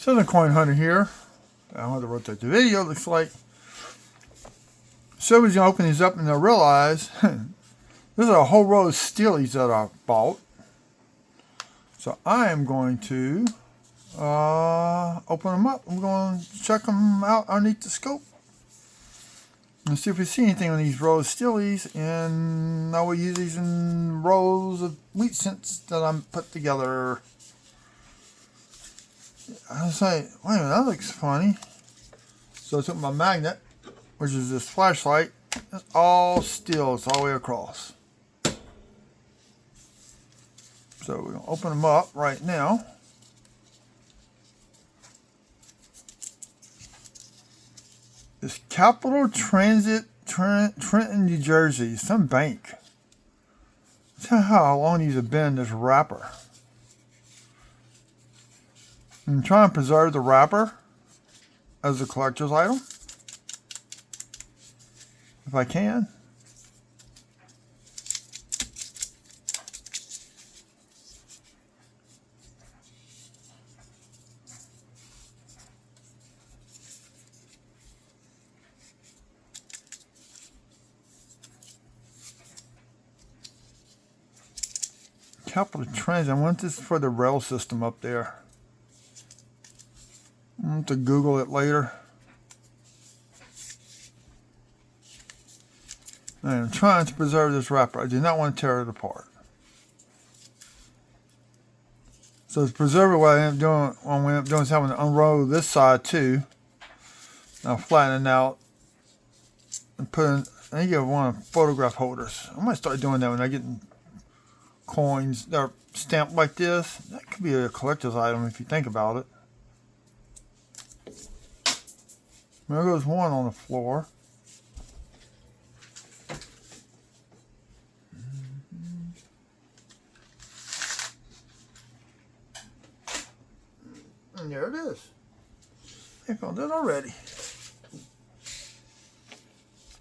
Southern Coin Hunter here. I want to rotate the video. It looks like somebody's going to open these up and they'll realize there's a whole row of steelies that I bought. So I am going to open them up. I'm going to check them out underneath the scope and see if we see anything on these rows of steelies. And I will use these in rows of wheat scents that I'm put together. I was like, wait a minute, that looks funny. So I took my magnet, which is this flashlight. It's all steel. It's all the way across. So we're going to open them up right now. It's Capital Transit, Trenton, New Jersey. Some bank. Tell how long these have been in this wrapper. I'm trying to preserve the wrapper as a collector's item, if I can. Capital Transit. I want this for the rail system up there. I'll have to Google it later. I'm trying to preserve this wrapper. I do not want to tear it apart. So to preserve it, what I end up doing, what we end up doing is having to unroll this side too. Now flatten it out and put in. I think you want photograph holders. I might start doing that when I get coins that are stamped like this. That could be a collector's item if you think about it. There goes one on the floor. And there it is. I found it already.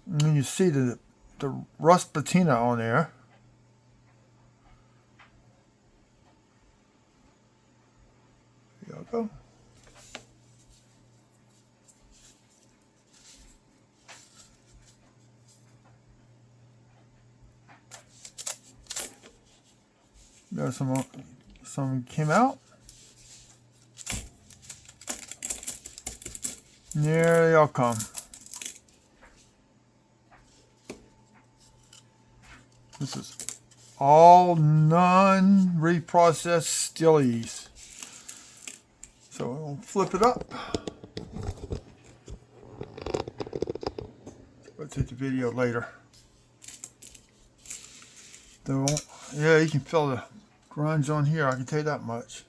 And then you see the rust patina on there. There you go. There's some came out. And there they all come. This is all non-reprocessed steelies. So we'll flip it up. I'll take the video later. Yeah, you can feel the grunge on here. I can tell you that much.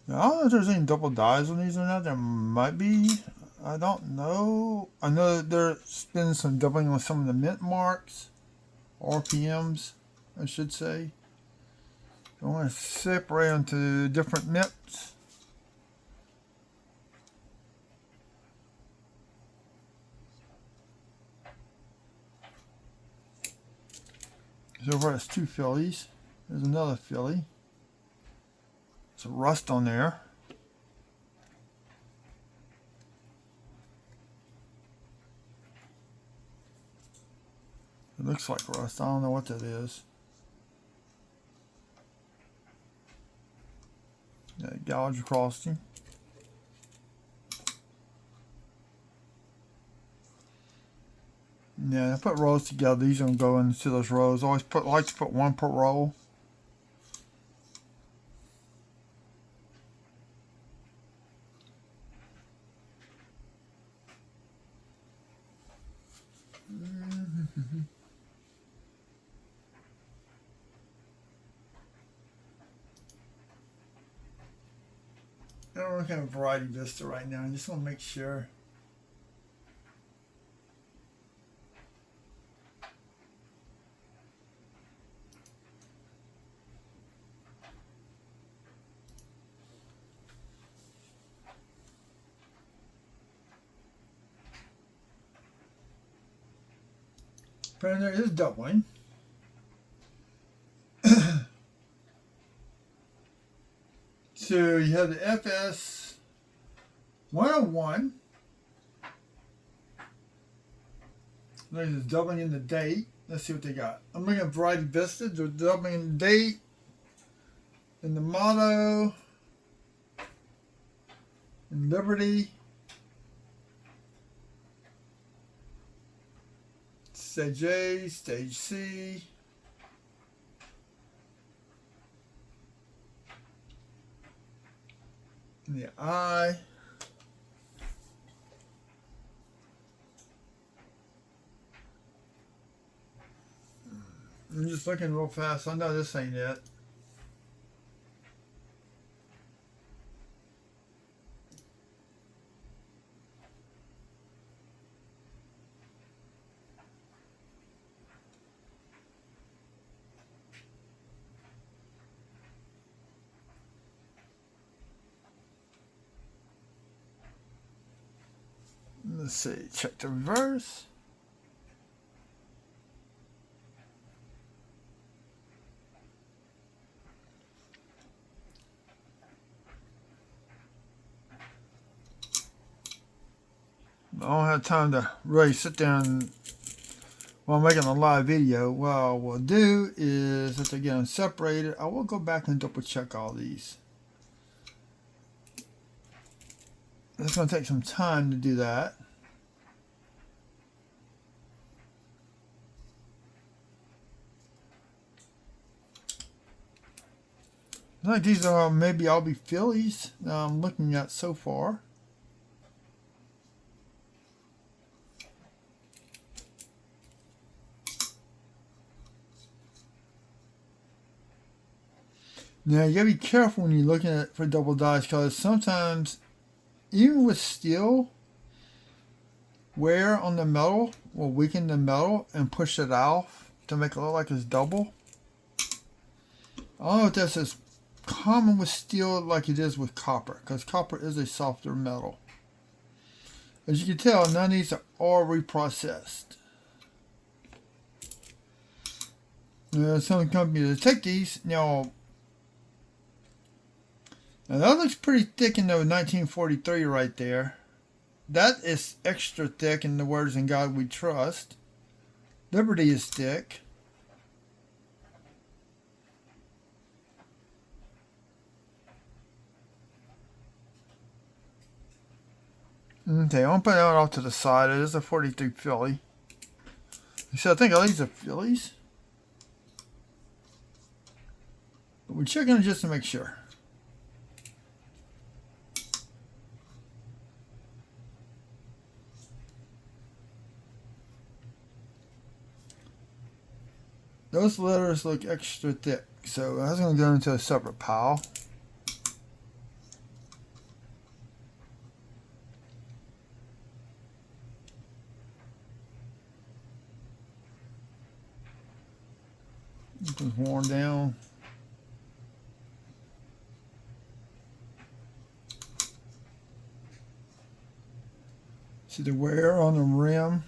Now, I don't know if there's any double dyes on these or not. There might be. I don't know. I know that there's been some doubling on some of the mint marks. RPMs, I should say. I want to separate them to different mints. So far, that's two fillies. There's another filly. Some rust on there. It looks like rust. I don't know what that is. Gouge across him. Yeah, I put rows together. These don't go into those rows. I always like to put one per row. I don't want to have a variety vista right now. I just want to make sure. Printer is doubling. So you have the FS 101. This is doubling in the date. Let's see what they got. I'm looking at Variety Vista. They're doubling in the date. And the motto. And Liberty. Stage A, Stage C. And the I. I'm just looking real fast. I know this ain't it. Let's see. Check the reverse. I don't have time to really sit down while I'm making a live video. What I will do is, as I get them separated, I will go back and double check all these. It's going to take some time to do that. Like these are maybe all be fillies that I'm looking at so far. Now you gotta be careful when you're looking at for double dies, because sometimes even with steel, wear on the metal will weaken the metal and push it off to make it look like it's double. I don't know if that's as common with steel like it is with copper, because copper is a softer metal. As you can tell, none of these are all reprocessed. Some companies take these now that looks pretty thick in the 1943 right there. That is extra thick in the words "In God We Trust." Liberty is thick. Okay, I'm putting that off to the side. It is a 43 Philly. So I think all these are Phillies. But we're checking just to make sure. Those letters look extra thick, so I was going to go into a separate pile. This one's worn down. See the wear on the rim.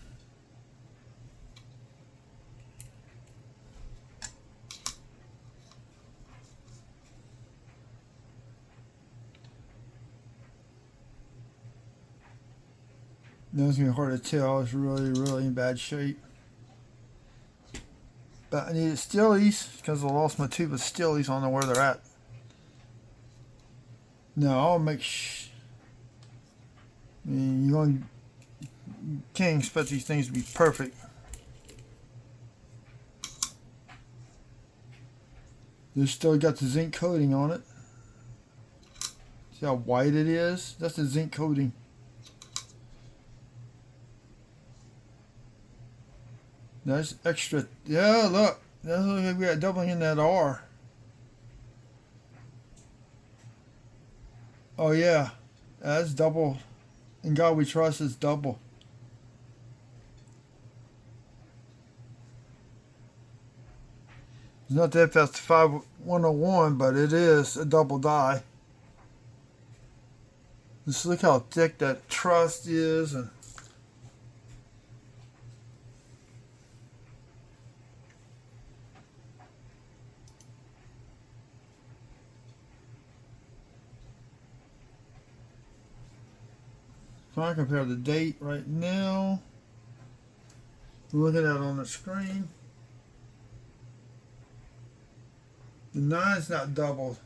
That's going to be hard to tell. It's really in bad shape. But I needed steelies because I lost my tube of steelies. I don't know where they're at. No, I'll make I mean, you can't expect these things to be perfect. They've still got the zinc coating on it. See how white it is? That's the zinc coating. That's extra. Yeah, look. That looks like we got doubling in that R. Oh, yeah. That's double. In God We Trust is double. It's not the FS 101, but it is a double die. Just look how thick that trust is. And So I compare the date right now. We're looking at it on the screen. The 9's not doubled.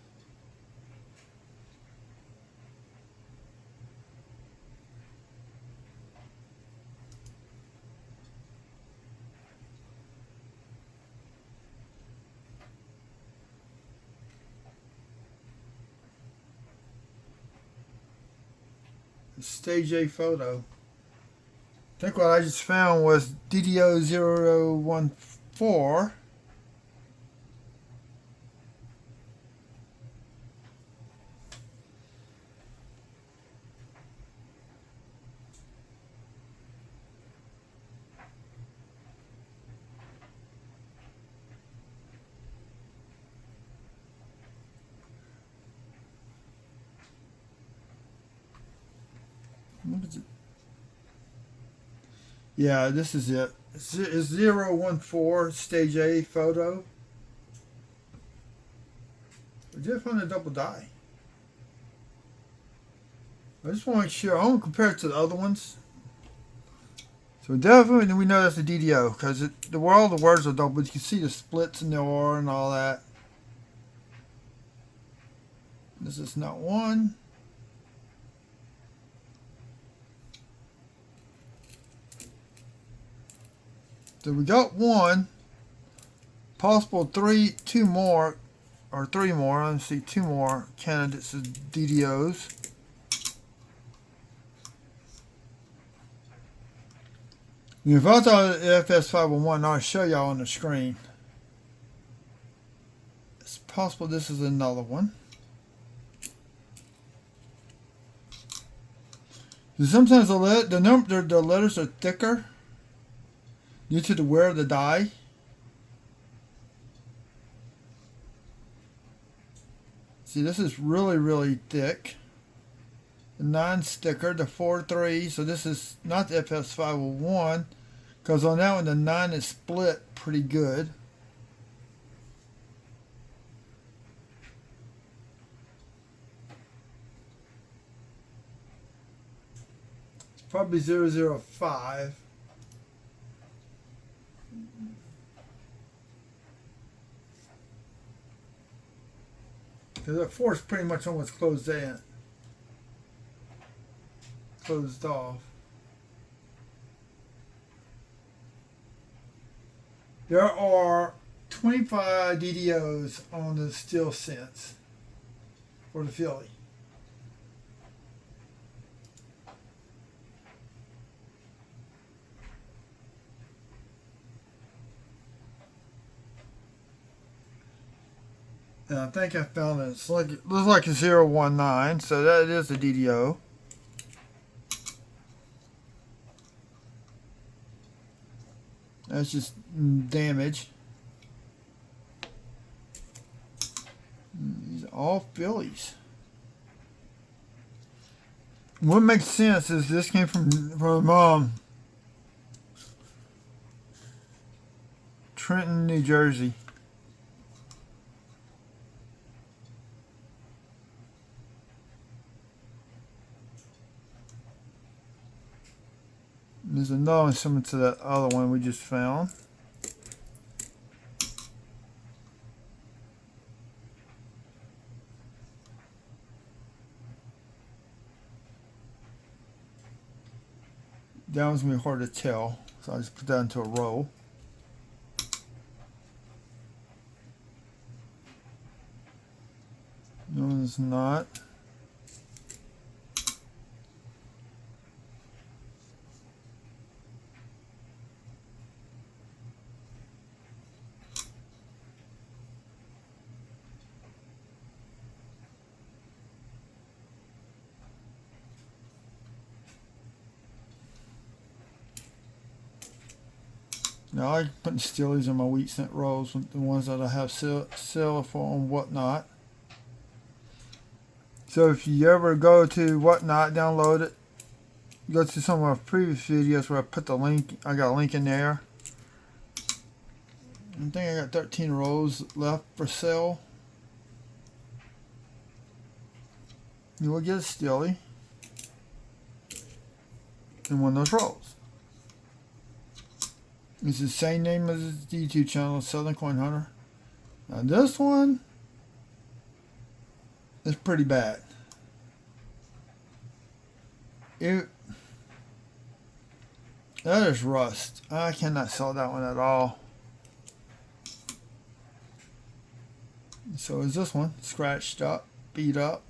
Stage A photo. I think what I just found was DDO0014. What is it? Yeah, this is it. It's 014 stage A photo. I did find a double die. I just want to make sure. I want to compare it to the other ones. So definitely we know that's a DDO because the words are double. But you can see the splits in the R and all that. This is not one. So we got one. Possible two more, or three more. Let's see, two more candidates as DDOs. If I thought FS501, I'll show y'all on the screen. It's possible this is another one. Sometimes the letters are thicker due to the wear of the die. See, this is really, really thick. The 9's thicker, the 4-3. So this is not the FS501 because on that one the 9 is split pretty good. It's probably 005. Because that 4 is pretty much almost closed off. There are 25 DDOs on the Steel Sense for the Philly. And I think I found it. It looks like a 019, so that is a DDO. That's just damage. These are all Phillies. What makes sense is this came from Trenton, New Jersey. There's another one similar to that other one we just found. That one's going to be hard to tell, so I just put that into a row. No one's not. Now I like putting steelies in my wheat cent rolls, the ones that I have sell for and whatnot. So if you ever go to whatnot, download it. Go to some of my previous videos where I put the link. I got a link in there. I think I got 13 rolls left for sale. You will get a steely. in one of those roles. It's the same name as the YouTube channel, Southern Coin Hunter. Now this one is pretty bad. That is rust. I cannot sell that one at all. So is this one, scratched up, beat up.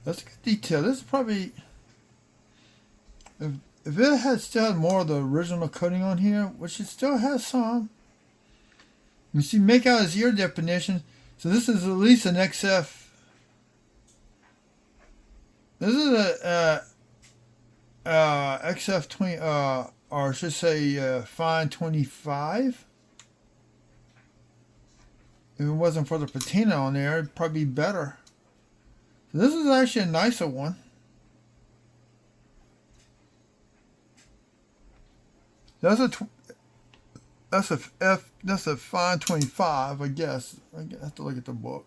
That's a good detail. This is probably, if it had still had more of the original coating on here, which it still has some. You see, make out his ear definition. So this is at least an XF. This is a XF 20, or I should say Fine 25. If it wasn't for the patina on there, it'd probably be better. So this is actually a nicer one. That's a Fine 25, I guess. I have to look at the book.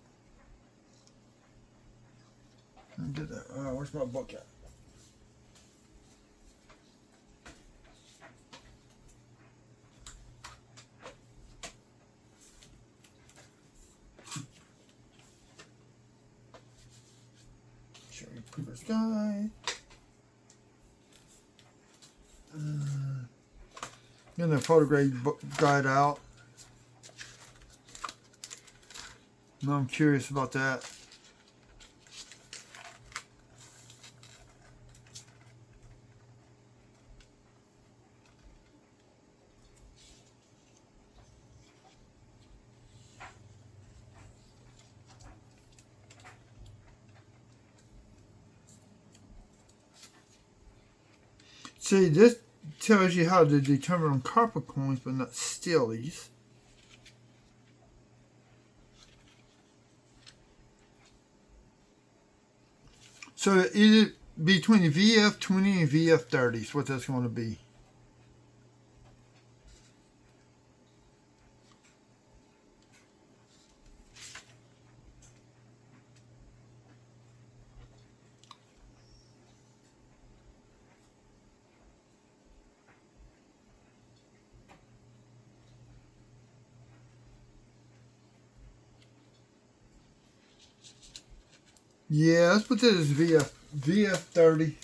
Where's my book at? Show you Cooper's Guide. Get the photograph guide out. Now I'm curious about that. See, this tells you how to determine on copper coins, but not steelies. So either between the VF20 and VF30 is what that's going to be. Yeah, let's put this as VF30.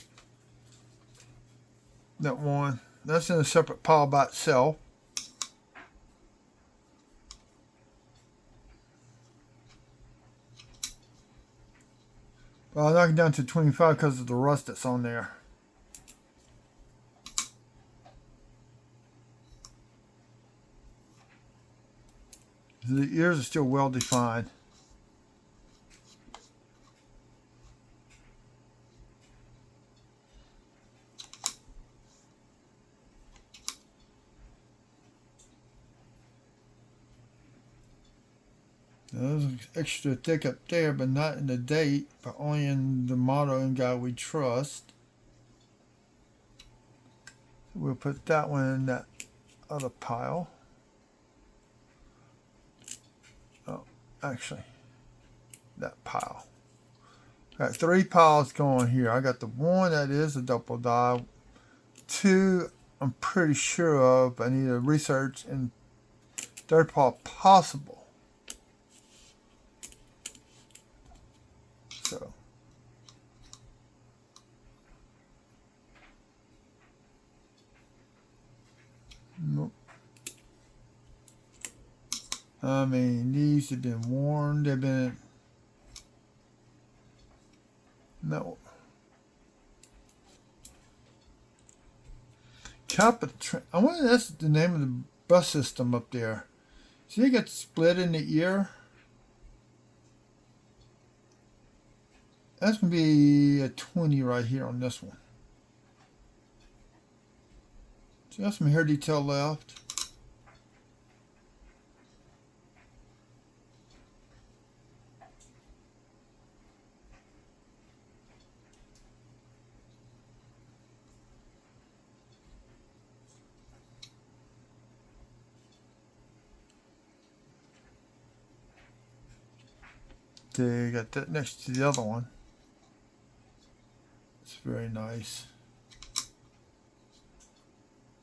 That one. That's in a separate pile by itself. But I'll knock it down to 25 because of the rust that's on there. The ears are still well defined. Those are extra thick up there, but not in the date, but only in the motto "In God We Trust." We'll put that one in that other pile. Oh, actually, that pile. Got 3 piles going here. I got the one that is a double die. 2, I'm pretty sure of. I need to research, and 3rd pile possible. So nope. I mean, these have been worn. They've been no. I wonder if that's the name of the bus system up there. See, it got split in the ear. That's going to be a 20 right here on this one. So got some hair detail left. got that next to the other one. It's very nice.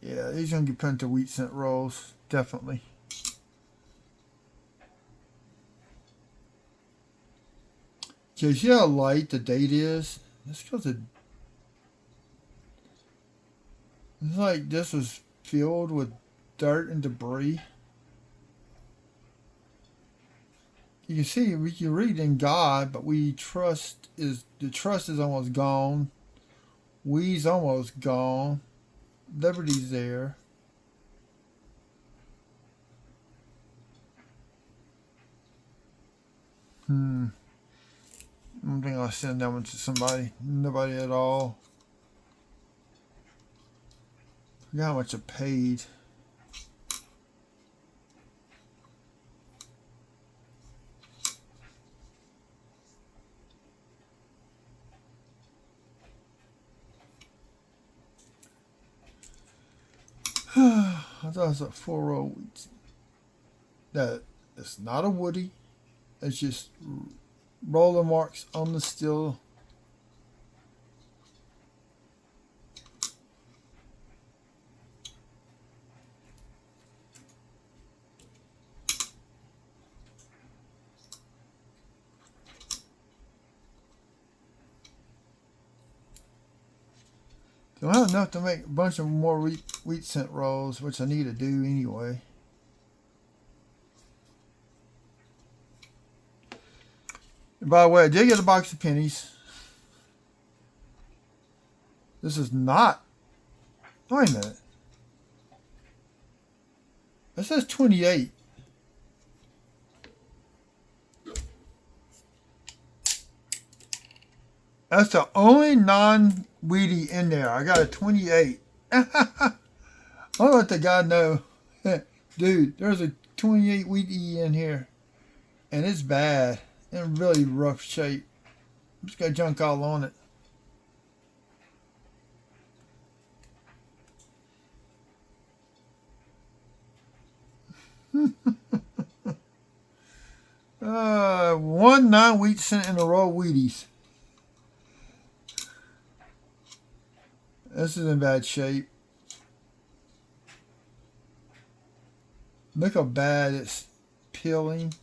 Yeah, these are going to get put into wheat cent rolls, definitely. Okay, see how light the date is? That's because it's like this was filled with dirt and debris. You can see, we can read in God, but the trust is almost gone. We's almost gone. Liberty's there. I don't think I'll send that one to somebody. Nobody at all. I forgot how much I paid. I thought it was a 4-row wheat. That it's not a woody. It's just roller marks on the steel. So I have enough to make a bunch of more wheat cent rolls, which I need to do anyway. And by the way, I did get a box of pennies. This is not. Wait a minute. It says 28. That's the only non-weedy in there. I got a 28. I'll let the guy know. Dude, there's a 28 weedy in here. And it's bad. In really rough shape. It's got junk all on it. 1 9 wheat cent in a row of Wheaties. This is in bad shape. Look how bad it's peeling.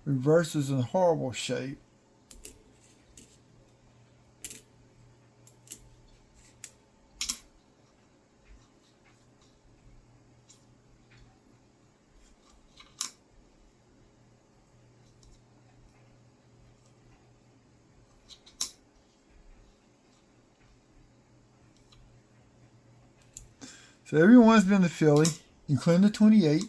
Reverse is in horrible shape. So everyone's been to Philly, including the 28.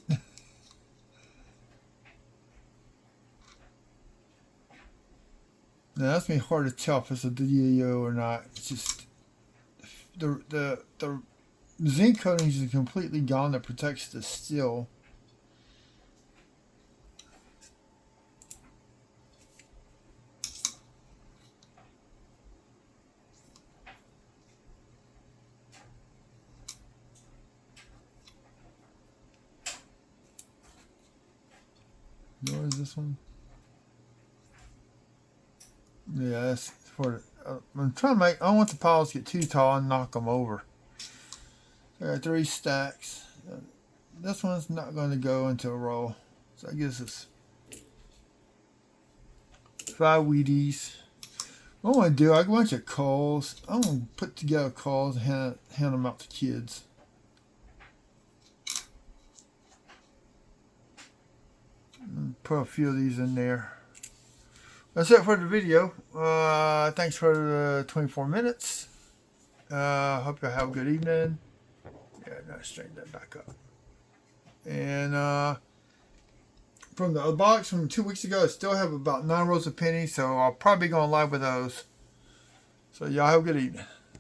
Now that's me hard to tell if it's a DAO or not. It's just the zinc coating is completely gone that protects the steel. Where is this one? Yeah, that's for. I'm trying to make. I don't want the piles to get too tall and knock them over. I got 3 stacks. This one's not going to go into a roll, so I guess it's 5 Wheaties. What I want to do, I got a bunch of coals. I'm going to put together coals and hand them out to kids. Put a few of these in there. That's it for the video. Thanks for the 24 minutes. Hope you have a good evening. Yeah, I gotta straighten that back up. And from the box from 2 weeks ago, I still have about 9 rows of pennies, so I'll probably be going live with those. So y'all have a good evening.